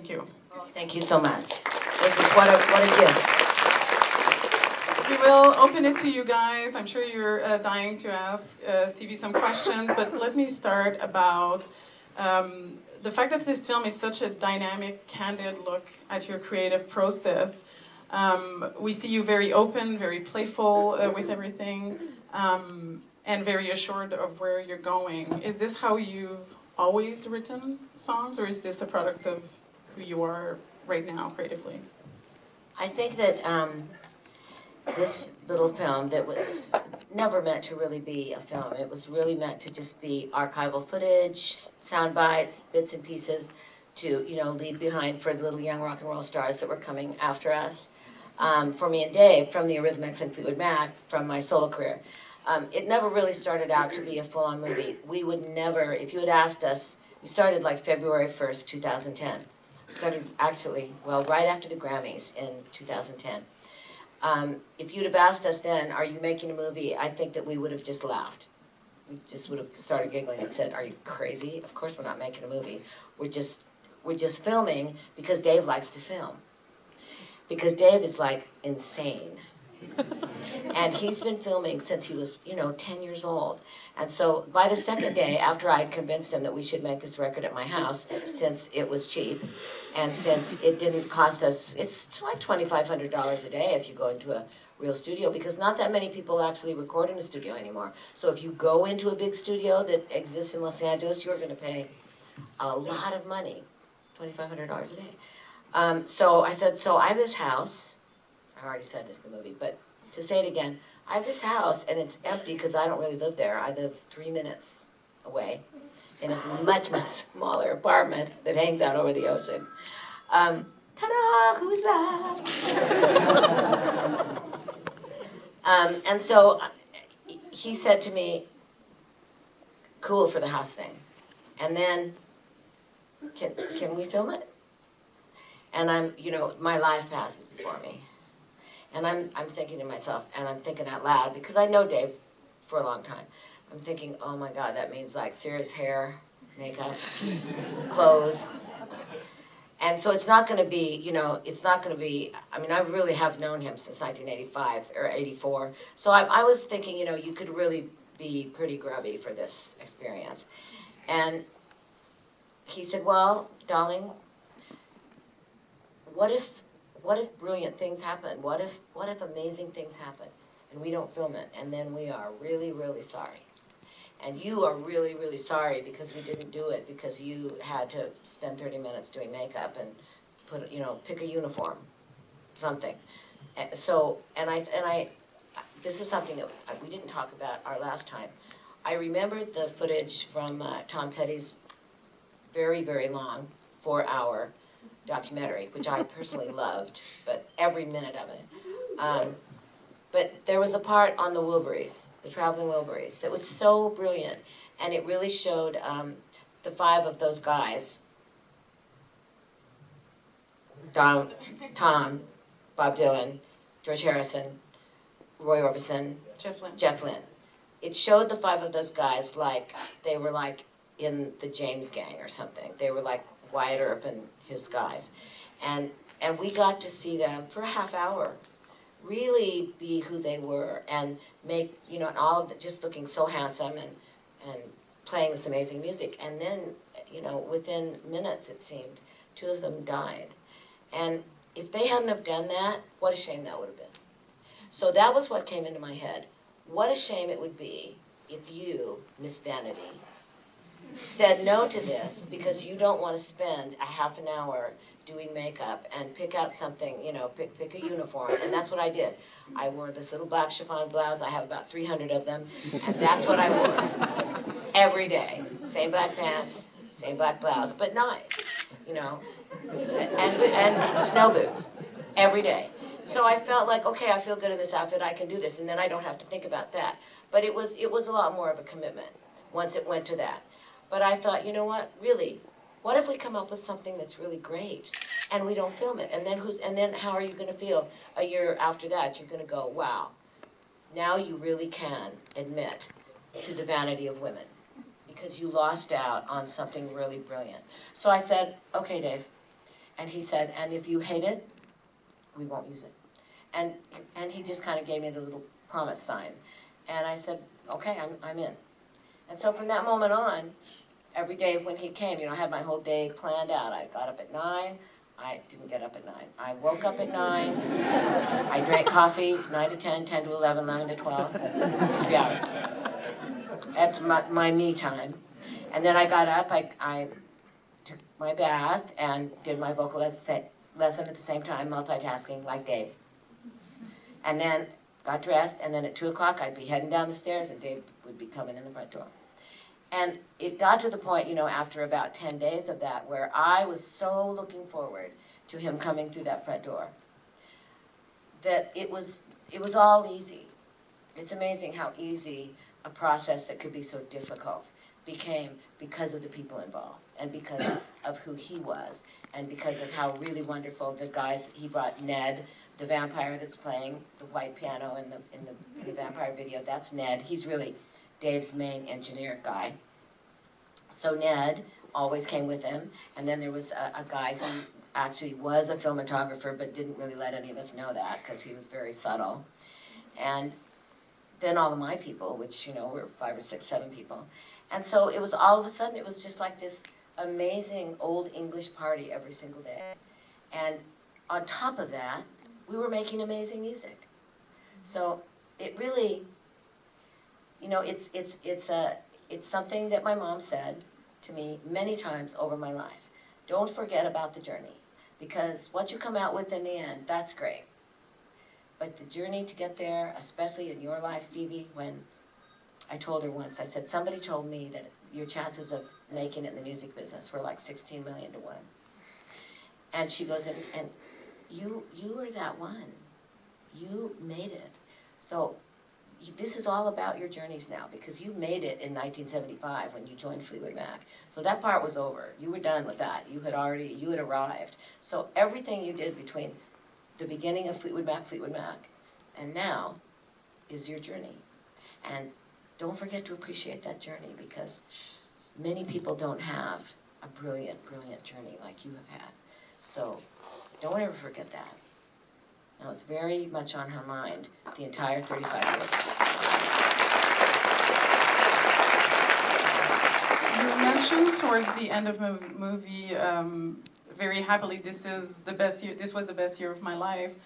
Thank you. Oh, thank you so much. This is what a gift. We will open it to you guys. I'm sure you're dying to ask Stevie some questions, but let me start about the fact that this film is such a dynamic, candid look at your creative process. We see you very open, very playful with everything, and very assured of where you're going. Is this how you've always written songs, or is this a product of who you are right now creatively? I think that this little film that was never meant to really be a film. It was really meant to just be archival footage, sound bites, bits and pieces to, leave behind for the little young rock and roll stars that were coming after us. For me and Dave, from the Eurythmics and Fleetwood Mac, from my solo career. It never really started out to be a full-on movie. We would never, if you had asked us, we started like February 1st, 2010. Started actually, right after the Grammys in 2010. If you'd have asked us then, are you making a movie, I think that we would have just laughed. We just would have started giggling and said, are you crazy? Of course we're not making a movie. We're just filming because Dave likes to film. Because Dave is like insane. And he's been filming since he was, 10 years old. And so by the second day, after I had convinced him that we should make this record at my house, since it was cheap, and since it didn't cost us, it's like $2,500 a day if you go into a real studio, because not that many people actually record in a studio anymore. So if you go into a big studio that exists in Los Angeles, you're going to pay a lot of money, $2,500 a day. So I said, so I have this house. I already said this in the movie, but to say it again, I have this house, and it's empty because I don't really live there. I live 3 minutes away in a much, much smaller apartment that hangs out over the ocean. Ta-da! Who's that? And so he said to me, cool for the house thing. And then, can we film it? And my life passes before me. And I'm thinking to myself, and I'm thinking out loud, because I know Dave for a long time. I'm thinking, oh my God, that means like serious hair, makeup, clothes. And so it's not going to be, I really have known him since 1985 or 84. So I was thinking, you could really be pretty grubby for this experience. And he said, well, darling, what if brilliant things happen? What if amazing things happen and we don't film it, and then we are really, really sorry? And you are really, really sorry because we didn't do it because you had to spend 30 minutes doing makeup and pick a uniform, something. So, and I, this is something that we didn't talk about our last time. I remembered the footage from Tom Petty's very, very long 4-hour documentary, which I personally loved, but every minute of it. But there was a part on the Wilburys, the traveling Wilburys, that was so brilliant, and it really showed the 5 of those guys, Tom, Bob Dylan, George Harrison, Roy Orbison, Jeff Lynne. It showed the 5 of those guys like they were like in the James Gang or something. They were like Wyatt Earp and his guys. And we got to see them for a half hour really be who they were and make, and all of it just looking so handsome and playing this amazing music. And then, within minutes, it seemed, 2 of them died. And if they hadn't have done that, what a shame that would have been. So that was what came into my head. What a shame it would be if you, Miss Vanity, said no to this because you don't want to spend a half an hour doing makeup and pick out something, pick a uniform. And that's what I did. I wore this little black chiffon blouse. I have about 300 of them. And that's what I wore every day. Same black pants, same black blouse, but nice, and snow boots every day. So I felt like, okay, I feel good in this outfit. I can do this. And then I don't have to think about that. But it was a lot more of a commitment once it went to that. But I thought, you know what, really, what if we come up with something that's really great and we don't film it? And then how are you going to feel a year after that? You're going to go, wow, now you really can admit to the vanity of women because you lost out on something really brilliant. So I said, okay, Dave, And he said, and if you hate it, we won't use it. And he just kind of gave me the little promise sign. And I said, okay, I'm in. And so from that moment on, every day when he came, I had my whole day planned out. I got up at 9. I didn't get up at 9. I woke up at 9. I drank coffee, 9 to 10, 10 to 11, 11 to 12. 3 hours. That's my me time. And then I got up, I took my bath and did my vocal lesson at the same time, multitasking like Dave. And then got dressed, and then at 2 o'clock I'd be heading down the stairs and Dave would be coming in the front door. And it got to the point, after about 10 days of that, where I was so looking forward to him coming through that front door, that it was all easy. It's amazing how easy a process that could be so difficult became because of the people involved, and because of who he was, and because of how really wonderful the guys he brought. Ned, the vampire that's playing the white piano in the vampire video, that's Ned. He's really Dave's main engineer guy. So Ned always came with him, and then there was a guy who actually was a filmographer but didn't really let any of us know that because he was very subtle. And then all of my people, which were 5 or 6, 7 people. And so it was all of a sudden, it was just like this amazing old English party every single day. And on top of that, we were making amazing music. So it really, it's something that my mom said to me many times over my life. Don't forget about the journey, because what you come out with in the end, that's great. But the journey to get there, especially in your life, Stevie, when I told her once, I said, somebody told me that your chances of making it in the music business were like 16 million to 1. And she goes, and you were that one. You made it. So this is all about your journeys now, because you made it in 1975 when you joined Fleetwood Mac. So that part was over. You were done with that. You had arrived. So everything you did between the beginning of Fleetwood Mac, and now is your journey. And don't forget to appreciate that journey, because many people don't have a brilliant, brilliant journey like you have had. So don't ever forget that. Now, it's very much on her mind the entire 35 years. You mentioned towards the end of the movie, very happily, this was the best year of my life.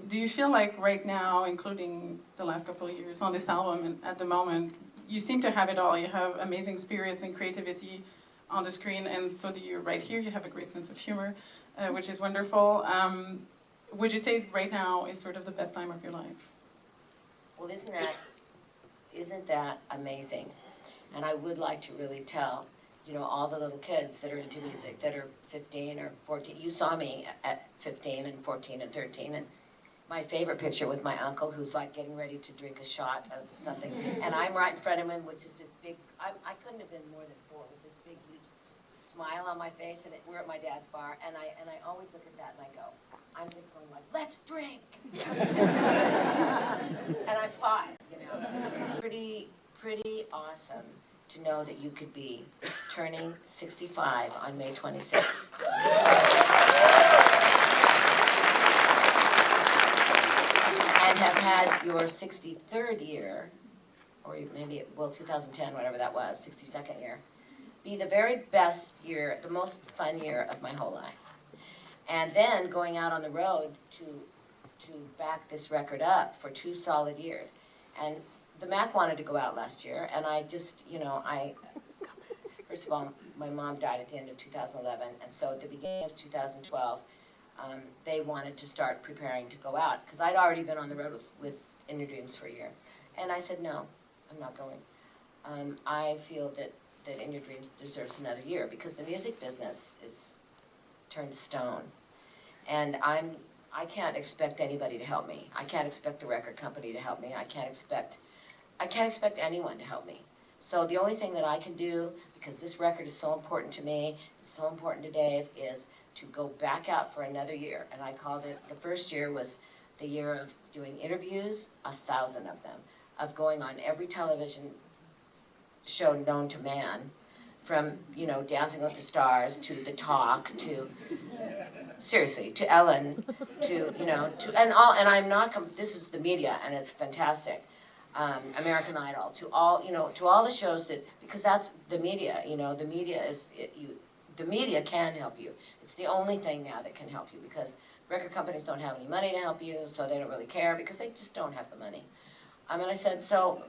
Do you feel like right now, including the last couple of years on this album and at the moment, you seem to have it all? You have amazing spirits and creativity on the screen, and so do you right here. You have a great sense of humor, which is wonderful. Would you say right now is sort of the best time of your life? Well, isn't that amazing? And I would like to really tell, all the little kids that are into music, that are 15 or 14. You saw me at 15 and 14 and 13, and my favorite picture with my uncle, who's like getting ready to drink a shot of something, and I'm right in front of him with just this big, I couldn't have been more than 4, with this big, huge smile on my face, and we're at my dad's bar, and I always look at that and I go, I'm just going like, let's drink! And I'm 5, Pretty awesome to know that you could be turning 65 on May 26th. And have had your 63rd year, or maybe, 2010, whatever that was, 62nd year, be the very best year, the most fun year of my whole life. And then going out on the road to back this record up for 2 solid years. And the Mac wanted to go out last year, and I just, first of all, my mom died at the end of 2011, and so at the beginning of 2012, they wanted to start preparing to go out, because I'd already been on the road with In Your Dreams for a year. And I said, no, I'm not going. I feel that In Your Dreams deserves another year, because the music business is turned to stone. And I can't expect anybody to help me. I can't expect the record company to help me. I can't expect anyone to help me. So the only thing that I can do, because this record is so important to me, it's so important to Dave, is to go back out for another year. And I called it, the first year was the year of doing interviews, 1,000 of them, of going on every television show known to man from, you know, Dancing with the Stars to The Talk to, seriously, to Ellen, to, you know, to, and all, and I'm not, this is the media, and it's fantastic. American Idol, to all, you know, to all the shows that, because that's the media, you know, the media is, the media can help you. It's the only thing now that can help you, because record companies don't have any money to help you, so they don't really care, because they just don't have the money. And I said, so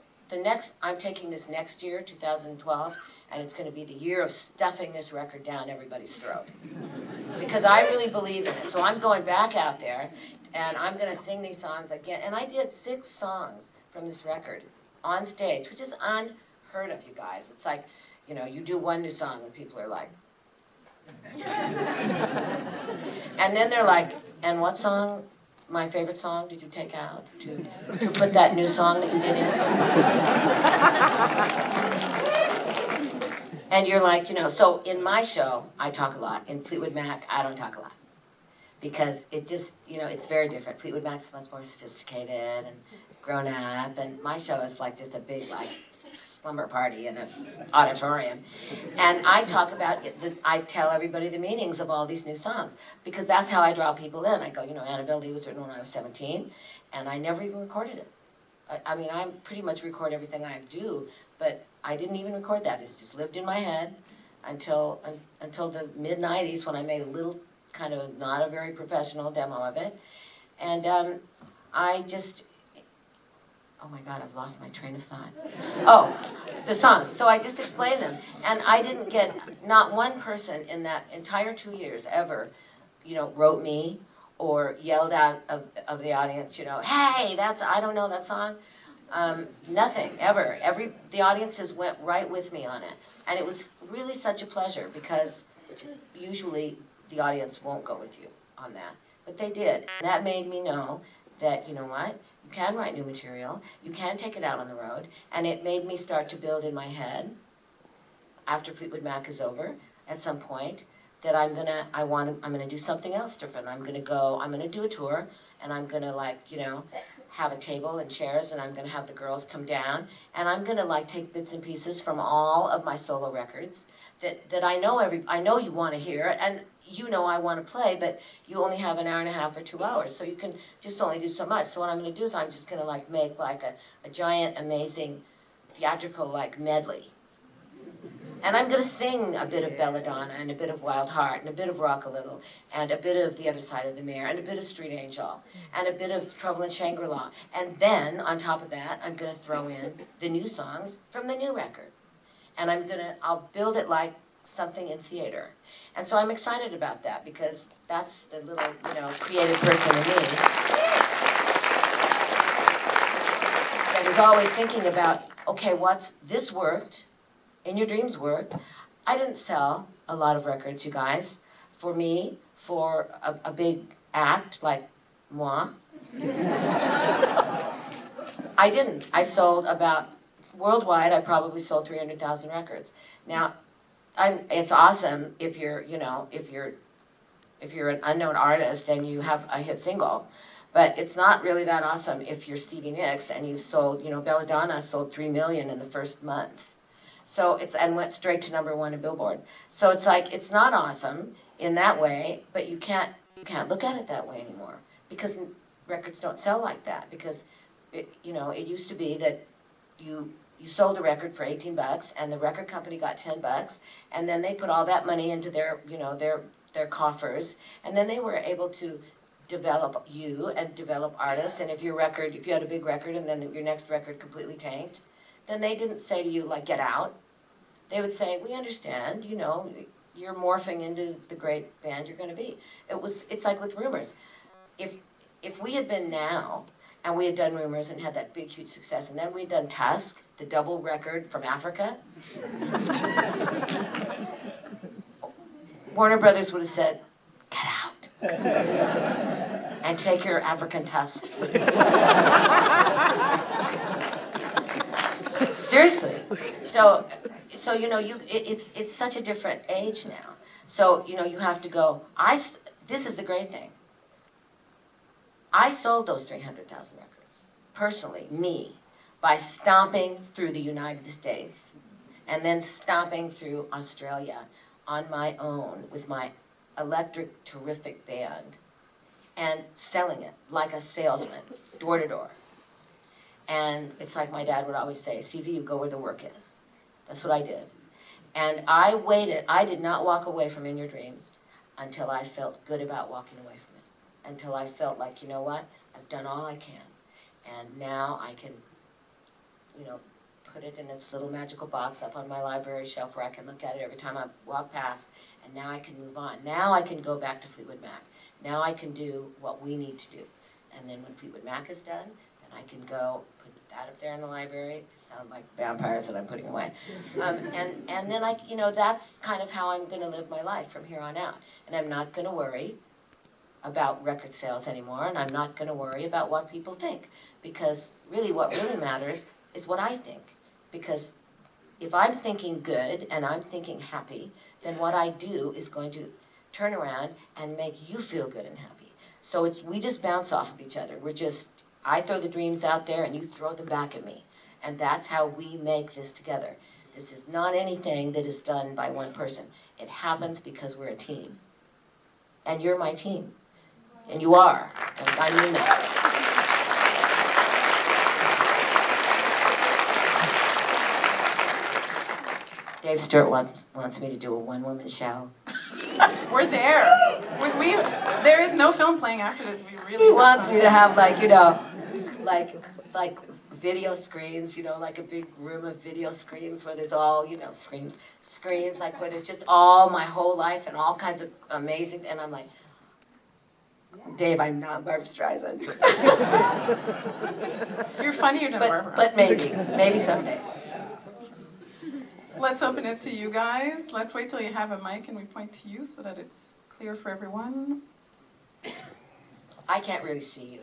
I'm taking this next year, 2012, and it's going to be the year of stuffing this record down everybody's throat. Because I really believe in it. So I'm going back out there, and I'm going to sing these songs again. And I did 6 songs from this record on stage, which is unheard of, you guys. It's like, you know, you do one new song, and people are like... and then they're like, and what song, my favorite song, did you take out to put that new song that you did in? And you're like, you know, so in my show, I talk a lot. In Fleetwood Mac, I don't talk a lot. Because it just, you know, it's very different. Fleetwood Mac's much more sophisticated and grown up, and my show is like just a big, like, slumber party in an auditorium. And I talk about it, I tell everybody the meanings of all these new songs, because that's how I draw people in. I go, you know, Annabelle Lee was written when I was 17, and I never even recorded it. I mean, I pretty much record everything I do, but I didn't even record that. It's just lived in my head until the mid-90s, when I made a little kind of not a very professional demo of it. And I just, oh my God, I've lost my train of thought. Oh, the songs. So I just explained them. And I didn't get, not one person in that entire 2 years ever, you know, wrote me or yelled out of the audience, you know, hey, I don't know that song. Nothing, ever. The audiences went right with me on it. And it was really such a pleasure, because usually the audience won't go with you on that. But they did. And that made me know that, you know what, you can write new material, you can take it out on the road, and it made me start to build in my head, after Fleetwood Mac is over, at some point, that I'm gonna do something else different. I'm gonna do a tour, and I'm gonna, like, you know, have a table and chairs, and I'm gonna have the girls come down, and I'm gonna, like, take bits and pieces from all of my solo records that I know you want to hear, and you know I want to play, but you only have an hour and a half or 2 hours, so you can just only do so much. So what I'm going to do is I'm just going to, like, make, like, a giant, amazing, theatrical, like, medley. And I'm going to sing a bit of Belladonna, and a bit of Wild Heart, and a bit of Rock a Little, and a bit of The Other Side of the Mirror, and a bit of Street Angel, and a bit of Trouble in Shangri-La. And then, on top of that, I'm going to throw in the new songs from the new record. And I'll build it like something in theater. And so I'm excited about that, because that's the little, you know, creative person in me that is always thinking about, okay, this worked, In Your Dreams worked. I didn't sell a lot of records, you guys. For me, for a big act like moi, I didn't. I sold worldwide, I probably sold 300,000 records. Now, it's awesome if you're, you know, if you're an unknown artist and you have a hit single, but it's not really that awesome if you're Stevie Nicks and you've sold, you know, Belladonna sold 3 million in the first month. So and went straight to #1 in Billboard. So it's like, it's not awesome in that way, but you can't look at it that way anymore, because records don't sell like that, because it used to be that you sold a record for $18 and the record company got $10, and then they put all that money into their, you know, their coffers, and then they were able to develop you and develop artists. And if you had a big record and then your next record completely tanked, then they didn't say to you, like, get out. They would say, we understand, you know, you're morphing into the great band you're going to be. It's like with Rumours. If we had been now, and we had done Rumours and had that big, huge success, and then we'd done Tusk, the double record from Africa, Warner Brothers would have said, get out, and take your African tusks with you. Seriously. So you know, it's such a different age now. So, you know, you have to go, this is the great thing. I sold those 300,000 records, personally, me, by stomping through the United States and then stomping through Australia on my own with my electric terrific band and selling it like a salesman, door to door. And it's like my dad would always say, Stevie, you go where the work is. That's what I did. And I waited. I did not walk away from In Your Dreams until I felt good about walking away from it. Until I felt like, you know what, I've done all I can. And now I can, you know, put it in its little magical box up on my library shelf where I can look at it every time I walk past. And now I can move on. Now I can go back to Fleetwood Mac. Now I can do what we need to do. And then when Fleetwood Mac is done, then I can go put that up there in the library. Sound like vampires that I'm putting away. And then you know, that's kind of how I'm going to live my life from here on out. And I'm not going to worry about record sales anymore, and I'm not going to worry about what people think, because really what really matters is what I think. Because if I'm thinking good and I'm thinking happy, then what I do is going to turn around and make you feel good and happy. So we just bounce off of each other. I throw the dreams out there and you throw them back at me. And that's how we make this together. This is not anything that is done by one person. It happens because we're a team. And you're my team. And you are. And I mean that. Dave Stewart wants me to do a one-woman show. We're there. There is no film playing after this. We really. He wants me to have, like, you know, like video screens, you know, like a big room of video screens where there's all, you know, screens, like where there's just all my whole life and all kinds of amazing, and I'm like, Dave, I'm not Barbra Streisand. You're funnier than Barbara. But maybe someday. Let's open it to you guys. Let's wait till you have a mic and we point to you so that it's clear for everyone. I can't really see you,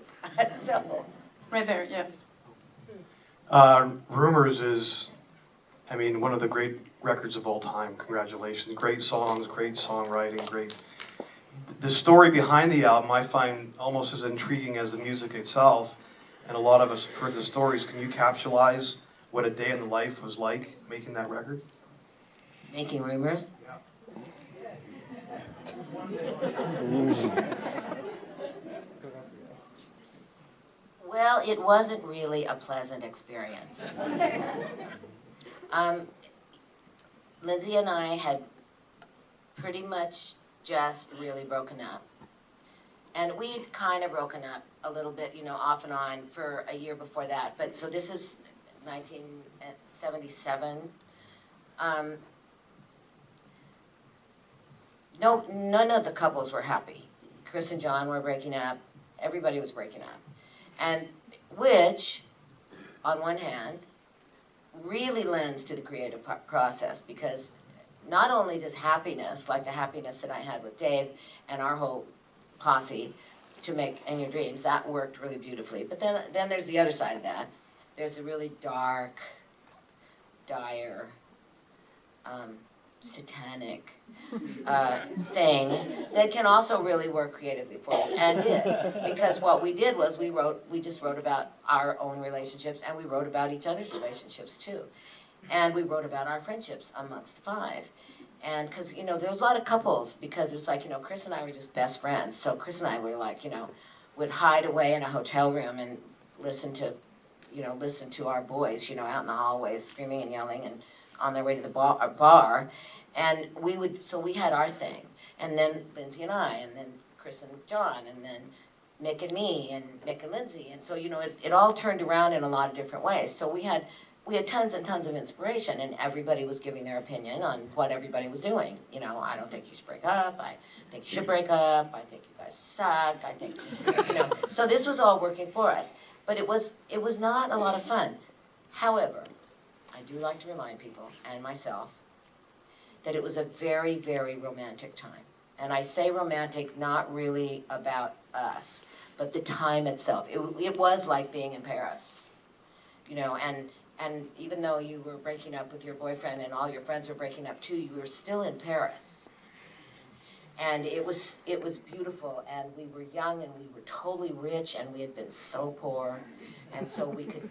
so. Right there, yes. Rumours is, I mean, one of the great records of all time. Congratulations. Great songs, great songwriting, great. The story behind the album I find almost as intriguing as the music itself, and a lot of us have heard the stories. Can you capsulize what a day in the life was like making that record? Making Rumours? Well, it wasn't really a pleasant experience. Lindsay and I had pretty much just really broken up. And we'd kind of broken up a little bit, you know, off and on for a year before that. But so this is 1977. None of the couples were happy. Chris and John were breaking up. Everybody was breaking up. And which, on one hand, really lends to the creative process, because not only does happiness, like the happiness that I had with Dave and our whole posse to make In Your Dreams, that worked really beautifully. But then there's the other side of that. There's the really dark, dire, satanic thing that can also really work creatively for you, and did. Because what we did was we just wrote about our own relationships, and we wrote about each other's relationships too. And we wrote about our friendships amongst the five. And because, you know, there was a lot of couples, because it was like, you know, Chris and I were just best friends. So Chris and I were like, you know, would hide away in a hotel room and listen to our boys, you know, out in the hallways screaming and yelling and on their way to the bar. And we had our thing. And then Lindsay and I, and then Chris and John, and then Mick and me, and Mick and Lindsay. And so, you know, it all turned around in a lot of different ways. So we had tons and tons of inspiration, and everybody was giving their opinion on what everybody was doing. You know, I don't think you should break up. I think you should break up. I think you guys suck. I think, you know. So this was all working for us. But it was not a lot of fun. However, I do like to remind people, and myself, that it was a very, very romantic time. And I say romantic not really about us, but the time itself. It was like being in Paris, you know, and even though you were breaking up with your boyfriend and all your friends were breaking up too, you were still in Paris. And it was beautiful, and we were young, and we were totally rich, and we had been so poor, and so we could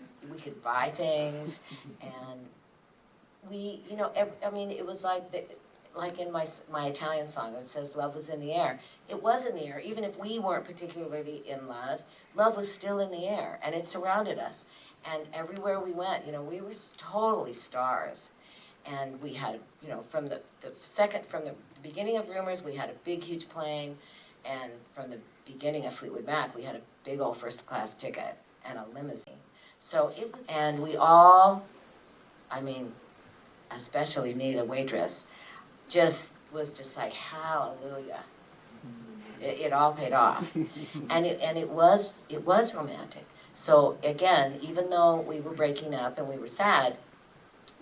buy things, and we, you know, I mean, it was like like in my Italian song, it says love was in the air. It was in the air, even if we weren't particularly in love. Love was still in the air, and it surrounded us. And everywhere we went, you know, we were totally stars. And we had, you know, from the beginning of Rumours, we had a big, huge plane, and from the beginning of Fleetwood Mac, we had a big old first-class ticket and a limousine. So it was, and we all, I mean, especially me, the waitress, was just like, hallelujah. It all paid off. And it was romantic. So again, even though we were breaking up and we were sad,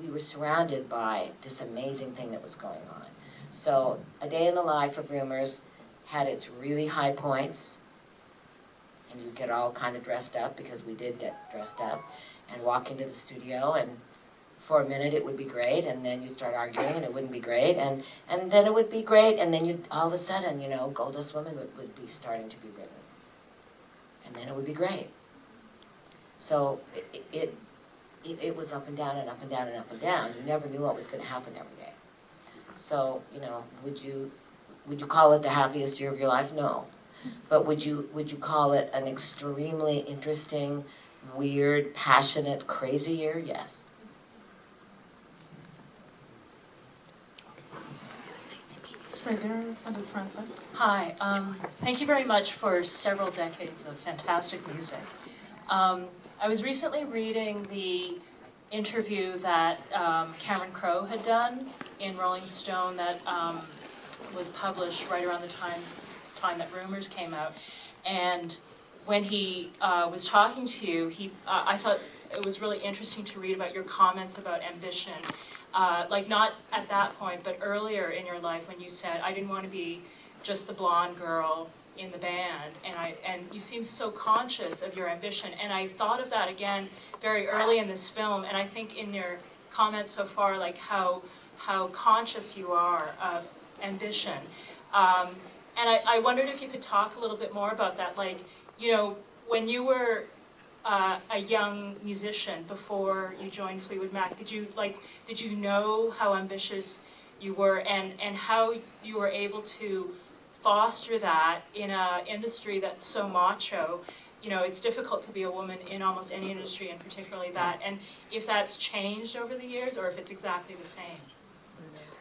we were surrounded by this amazing thing that was going on. So A Day in the Life of Rumours had its really high points, and you get all kind of dressed up, because we did get dressed up, and walk into the studio, and for a minute it would be great, and then you'd start arguing and it wouldn't be great, and then it would be great, and then you'd, all of a sudden, you know, Goldust Woman would be starting to be written. And then it would be great. So it was up and down and up and down and up and down. You never knew what was going to happen every day. So, you know, would you call it the happiest year of your life? No. But would you call it an extremely interesting, weird, passionate, crazy year? Yes. Right there at the front left. Hi, thank you very much for several decades of fantastic music. I was recently reading the interview that Cameron Crowe had done in Rolling Stone that was published right around the time that Rumours came out. And when he was talking to you, I thought it was really interesting to read about your comments about ambition. Like not at that point, but earlier in your life when you said, I didn't want to be just the blonde girl in the band, and you seem so conscious of your ambition. And I thought of that again very early in this film, and I think in your comments so far, like how conscious you are of ambition. And I wondered if you could talk a little bit more about that. Like, you know, when you were a young musician before you joined Fleetwood Mac, did you know how ambitious you were, and how you were able to foster that in an industry that's so macho? You know, it's difficult to be a woman in almost any industry, and particularly that. And if that's changed over the years, or if it's exactly the same.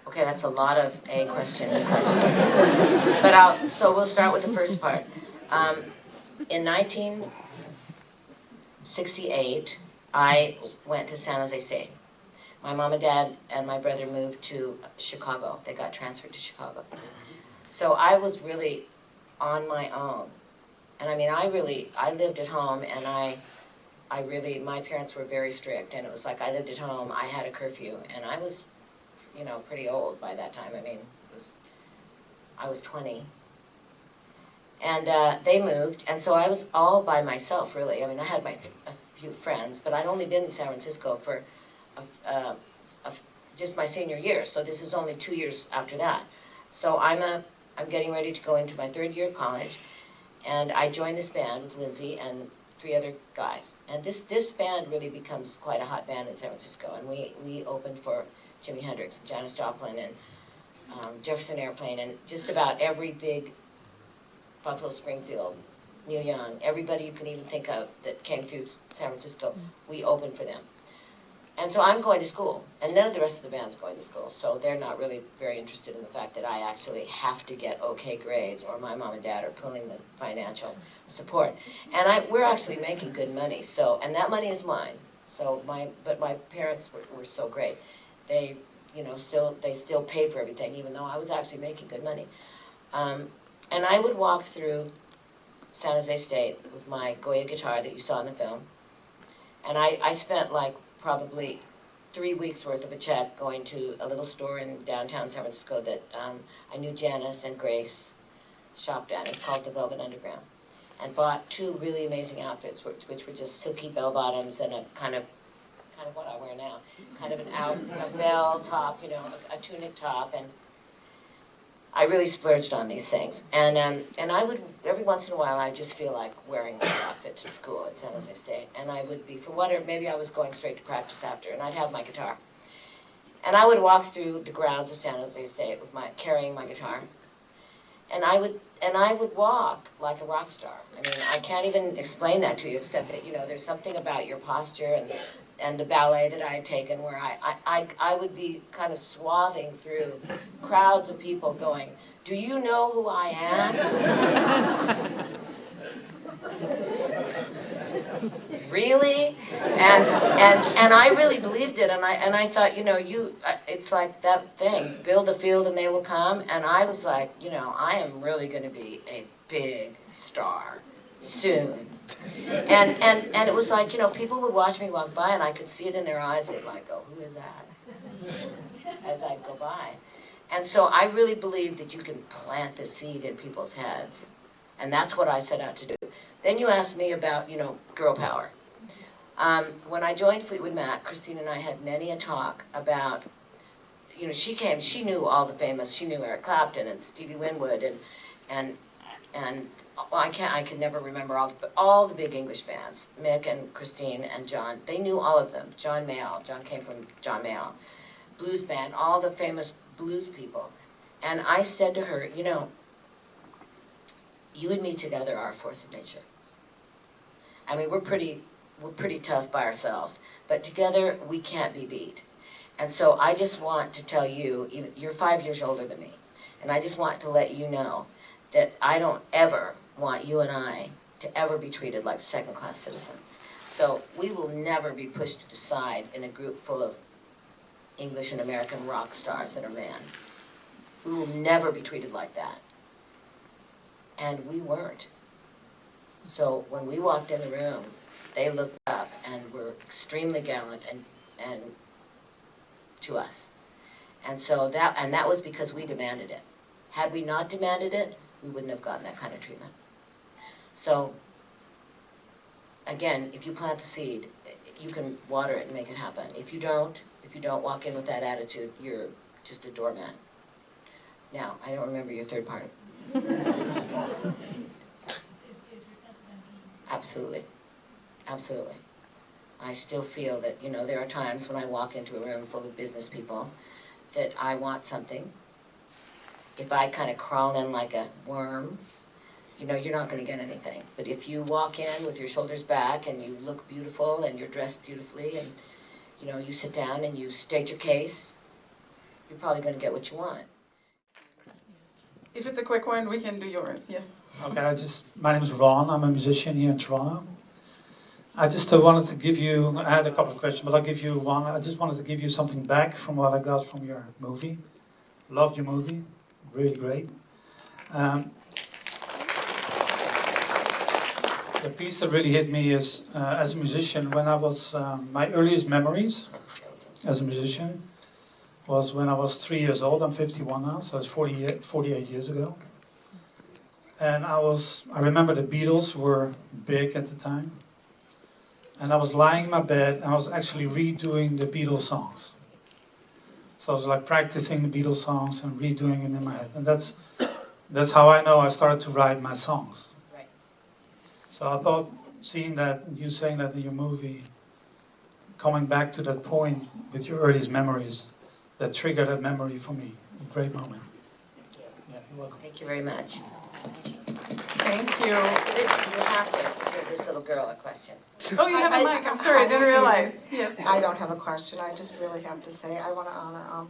Okay, that's a lot of a question. But so we'll start with the first part. In 1968, I went to San Jose State. My mom and dad and my brother moved to Chicago. They got transferred to Chicago. So I was really on my own. And I mean, I lived at home, and my parents were very strict, and it was like I lived at home, I had a curfew, and I was, you know, pretty old by that time. I mean, I was 20. And they moved, and so I was all by myself, really. I mean, I had a few friends, but I'd only been in San Francisco for just my senior year, so this is only 2 years after that. So I'm getting ready to go into my third year of college, and I joined this band with Lindsay and 3 other guys. And this band really becomes quite a hot band in San Francisco, and we opened for Jimi Hendrix, and Janis Joplin, and Jefferson Airplane, and just about every big Buffalo Springfield, Neil Young, everybody you can even think of that came through San Francisco, we opened for them. And so I'm going to school, and none of the rest of the band's going to school, so they're not really very interested in the fact that I actually have to get okay grades, or my mom and dad are pulling the financial support. And we're actually making good money, so, and that money is mine. So but my parents were so great. They, you know, they still paid for everything, even though I was actually making good money. And I would walk through San Jose State with my Goya guitar that you saw in the film. And I spent like probably 3 weeks worth of a check going to a little store in downtown San Francisco that I knew Janice and Grace shopped at. It's called the Velvet Underground. And bought 2 really amazing outfits, which were just silky bell bottoms and a kind of what I wear now, kind of a bell top, you know, a tunic top, and I really splurged on these things. And I would, every once in a while, I'd just feel like wearing an outfit to school at San Jose State. And I would be, for whatever, maybe I was going straight to practice after, and I'd have my guitar. And I would walk through the grounds of San Jose State with carrying my guitar. And I would walk like a rock star. I mean, I can't even explain that to you, except that, there's something about your posture and the ballet that I had taken where I would be kind of swathing through crowds of people going, "Do you know who I am?" Really? And I really believed it, and I thought, it's like that thing, build a field and they will come, and I was like, I am really going to be a big star soon. And it was like, people would watch me walk by, and I could see it in their eyes. They'd like go, "Who is that?" as I'd go by. And so I really believe that you can plant the seed in people's heads, and that's what I set out to do. Then you asked me about, girl power. When I joined Fleetwood Mac, Christine and I had many a talk about, she knew all the famous, she knew Eric Clapton and Stevie Winwood and I can never remember all the big English bands, Mick and Christine and John. They knew all of them. John Mayall, John came from John Mayall, blues band, all the famous blues people. And I said to her, you and me together are a force of nature. I mean, we're pretty tough by ourselves, but together we can't be beat. And so I just want to tell you, you're 5 years older than me, and I just want to let you know that I don't ever want you and I to ever be treated like second-class citizens. So we will never be pushed to the side in a group full of English and American rock stars that are men. We will never be treated like that. And we weren't. So when we walked in the room, they looked up and were extremely gallant and to us. And so that was because we demanded it. Had we not demanded it, we wouldn't have gotten that kind of treatment. So again, if you plant the seed, you can water it and make it happen. If you don't walk in with that attitude, you're just a doormat. Now, I don't remember your third part. Absolutely. Absolutely. I still feel that, there are times when I walk into a room full of business people that I want something. If I kind of crawl in like a worm, you're not going to get anything. But if you walk in with your shoulders back and you look beautiful and you're dressed beautifully and, you sit down and you state your case, you're probably going to get what you want. If it's a quick one, we can do yours. Yes. Okay, my name is Ron. I'm a musician here in Toronto. I just wanted to give you, I had a couple of questions, but I'll give you one. I just wanted to give you something back from what I got from your movie. Loved your movie, really great. The piece that really hit me is, as a musician, when I was, my earliest memories as a musician was when I was 3 years old. I'm 51 now, so it's 48 years ago. And I remember the Beatles were big at the time. And I was lying in my bed and I was actually redoing the Beatles songs. So I was like practicing the Beatles songs and redoing them in my head. And that's how I know I started to write my songs. Right. So I thought, seeing that, you saying that in your movie, coming back to that point with your earliest memories, that triggered that memory for me. A great moment. Thank you. Yeah, you're welcome. Thank you very much. Thank you. You have to give this little girl a question. Oh, you have a mic. I'm sorry, I didn't realize. Yes. I don't have a question. I just really have to say, I want to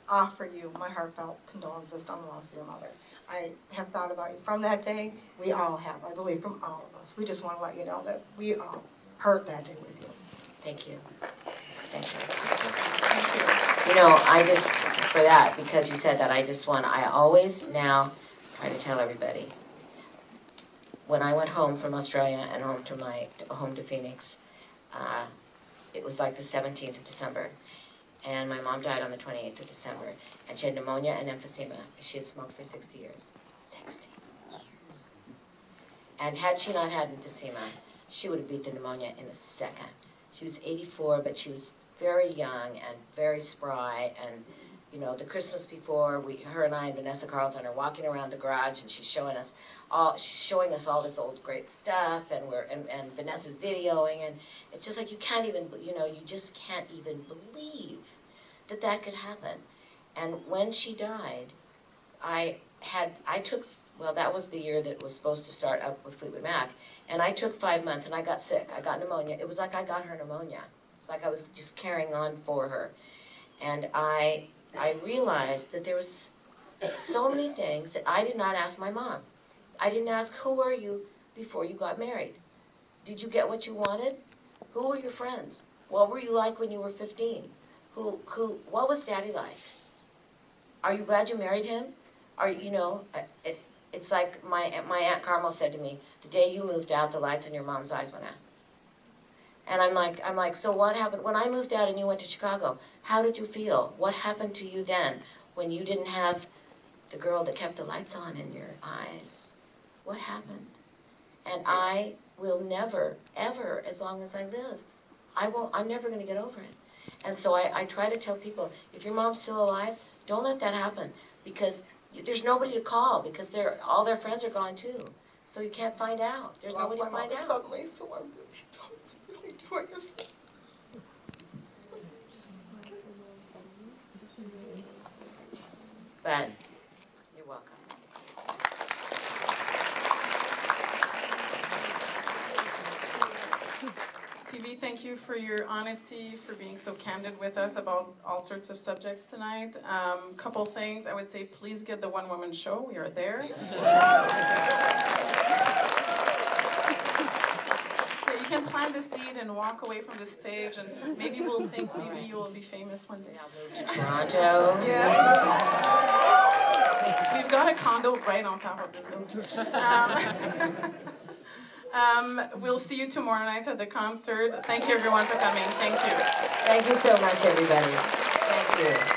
offer you my heartfelt condolences on the loss of your mother. I have thought about you from that day. We all have, I believe, from all of us. We just want to let you know that we all hurt that day with you. Thank you. Thank you. Thank you. I just, for that, because you said that, I always now try to tell everybody. When I went home from Australia and home to Phoenix, it was like the 17th of December. And my mom died on the 28th of December. And she had pneumonia and emphysema. She had smoked for 60 years. 60 years. And had she not had emphysema, she would have beat the pneumonia in a second. She was 84, but she was very young and very spry. And, the Christmas before, her and I and Vanessa Carlton are walking around the garage, and she's showing us all this old great stuff, and and Vanessa's videoing, and it's just like you just can't even believe that that could happen. And when she died, that was the year that was supposed to start up with Fleetwood Mac, and I took 5 months and I got sick. I got pneumonia. It was like I got her pneumonia. It's like I was just carrying on for her. And I realized that there was so many things that I did not ask my mom. I didn't ask, who were you before you got married? Did you get what you wanted? Who were your friends? What were you like when you were 15? What was Daddy like? Are you glad you married him? It's like my Aunt Carmel said to me, the day you moved out, the lights in your mom's eyes went out. And I'm like, so what happened? When I moved out and you went to Chicago, how did you feel? What happened to you then when you didn't have the girl that kept the lights on in your eyes? What happened? And I will never, ever, as long as I live, I'm never gonna get over it. And so I try to tell people, if your mom's still alive, don't let that happen, because there's nobody to call, because all their friends are gone too. So you can't find out. There's nobody to find out. Suddenly, so I don't really do what you're saying. But you're welcome. Stevie, thank you for your honesty, for being so candid with us about all sorts of subjects tonight. Couple things, I would say please get the one-woman show, we are there. Yeah, you can plant the seed and walk away from the stage, and maybe we'll think maybe you will be famous one day. I'll move to Toronto. Yes. We've got a condo right on top of this building. We'll see you tomorrow night at the concert. Thank you everyone for coming. Thank you. Thank you so much, everybody. Thank you.